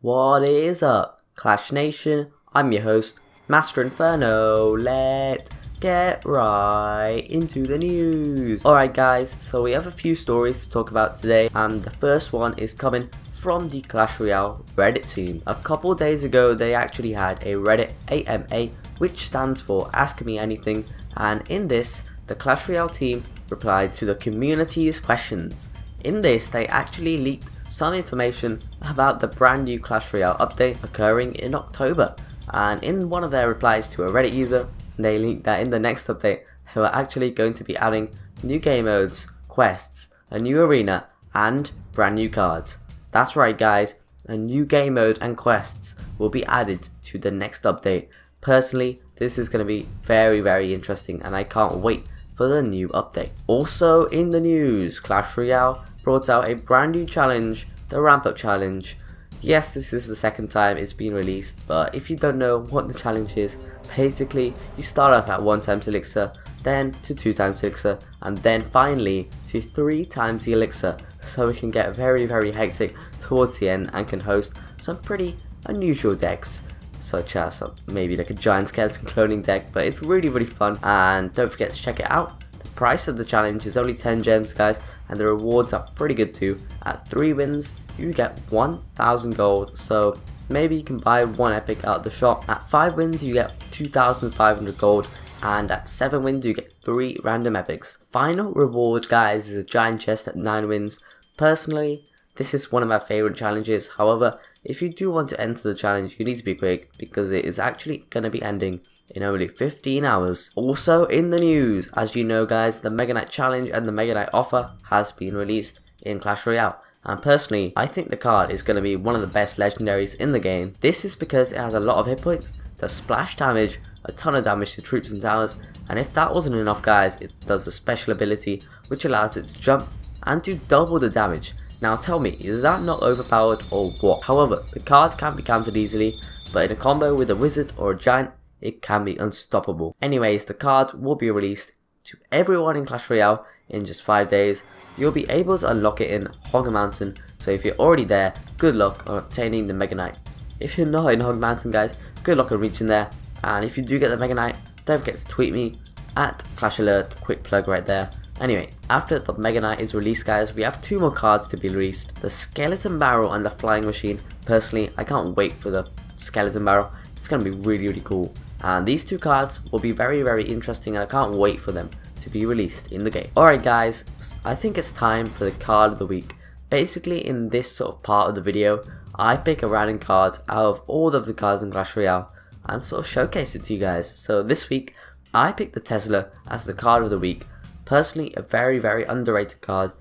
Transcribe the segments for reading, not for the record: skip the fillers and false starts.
What is up, Clash Nation? I'm your host, Master Infernoo. Let's get right into the news. Alright guys, so we have a few stories to talk about today, and the first one is coming from the Clash Royale Reddit team. A couple days ago they actually had a Reddit AMA, which stands for Ask Me Anything, and in this the Clash Royale team replied to the community's questions. In this they actually leaked some information about the brand new Clash Royale update occurring in October, and in one of their replies to a Reddit user they leaked that in the next update they were actually going to be adding new game modes, quests, a new arena and brand new cards. That's right guys, a new game mode and quests will be added to the next update. Personally, this is going to be very interesting and I can't wait for the new update. Also in the news, Clash Royale brought out a brand new challenge, the Ramp Up Challenge. Yes, this is the second time it's been released, but if you don't know what the challenge is, basically you start off at 1 times elixir, then to 2 times elixir, and then finally to 3 times the elixir, so we can get very hectic towards the end and can host some pretty unusual decks, such as maybe like a giant skeleton cloning deck, but it's really fun, and don't forget to check it out. The price of the challenge is only 10 gems guys, and the rewards are pretty good too. At 3 wins you get 1000 gold, so maybe you can buy 1 epic out the shop. At 5 wins you get 2500 gold, and at 7 wins you get 3 random epics. Final reward guys is a giant chest at 9 wins. Personally, this is one of my favorite challenges. However, if you do want to enter the challenge you need to be quick, because it is actually going to be ending in only 15 hours. Also in the news, as you know guys, the Mega Knight challenge and the Mega Knight offer has been released in Clash Royale, and personally I think the card is going to be one of the best legendaries in the game. This is because it has a lot of hit points, does splash damage, a ton of damage to troops and towers, and if that wasn't enough guys, it does a special ability which allows it to jump and do double the damage. Now tell me, is that not overpowered or what? However, the cards can be countered easily, but in a combo with a wizard or a giant it can be unstoppable. Anyways, the card will be released to everyone in Clash Royale in just 5 days. You'll be able to unlock it in Hog Mountain, so if you're already there, good luck on obtaining the Mega Knight. If you're not in Hog Mountain guys, good luck on reaching there, and if you do get the Mega Knight, don't forget to tweet me at Clash Alert, quick plug right there. Anyway, after the Mega Knight is released guys, we have 2 more cards to be released, the Skeleton Barrel and the Flying Machine. Personally, I can't wait for the Skeleton Barrel, it's going to be really cool. And these 2 cards will be very interesting, and I can't wait for them to be released in the game. Alright guys, I think it's time for the card of the week. Basically in this sort of part of the video, I pick a random card out of all of the cards in Clash Royale and sort of showcase it to you guys. So this week, I picked the Tesla as the card of the week. Personally, a very underrated card.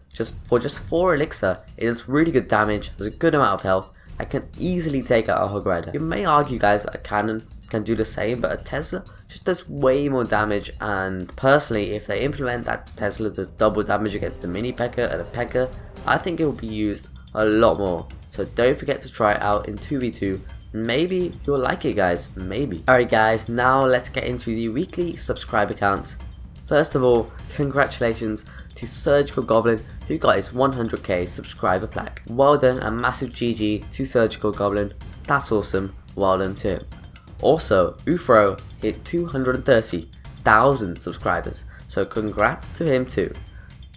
For just 4 elixir, it does really good damage, has a good amount of health, and can easily take out a Hog Rider. You may argue guys that a cannon can do the same, but a Tesla just does way more damage, and personally if they implement that Tesla does double damage against the mini P.E.K.K.A. and the P.E.K.K.A., I think it will be used a lot more. So don't forget to try it out in 2v2. Maybe you'll like it guys, maybe. Alright guys, now let's get into the weekly subscriber count. First of all, congratulations to Surgical Goblin who got his 100k subscriber plaque. Well done, and massive GG to Surgical Goblin, that's awesome, well done to him. Also, OOFro hit 230,000 subscribers, so congrats to him too.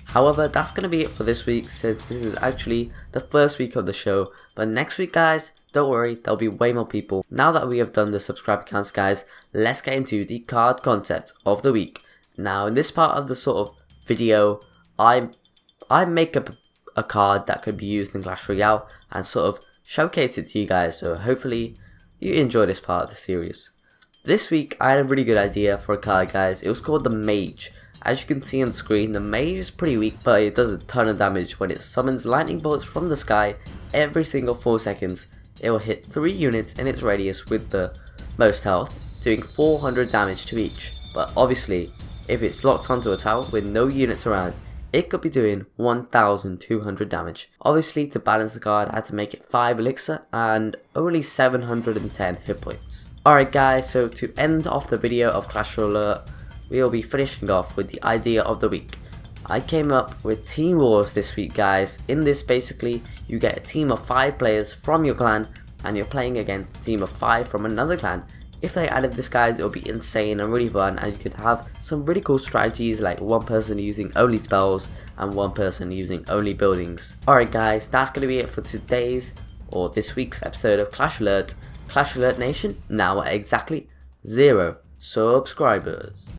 However, that's going to be it for this week, since this is actually the first week of the show, but next week guys, don't worry, there'll be way more people. Now that we have done the subscriber counts guys, let's get into the card concept of the week. Now in this part of the sort of video, I make up a card that could be used in Clash Royale and sort of showcase it to you guys, so hopefully you enjoy this part of the series. This week I had a really good idea for a card guys. It was called the Mage. As you can see on the screen, the Mage is pretty weak, but it does a ton of damage when it summons lightning bolts from the sky every single 4 seconds. It will hit 3 units in its radius with the most health, doing 400 damage to each. But obviously, if it's locked onto a tower with no units around, it could be doing 1200 damage. Obviously, to balance the card, I had to make it 5 elixir and only 710 hit points. Alright guys, so to end off the video of Clash Royale, we will be finishing off with the idea of the week. I came up with Team Wars this week guys. In this basically, you get a team of 5 players from your clan and you're playing against a team of 5 from another clan. If they added this, guys, it would be insane and really fun, and you could have some really cool strategies like one person using only spells and one person using only buildings. Alright guys, that's going to be it for today's or this week's episode of Clash Alert. Clash Alert Nation now at exactly 0 subscribers.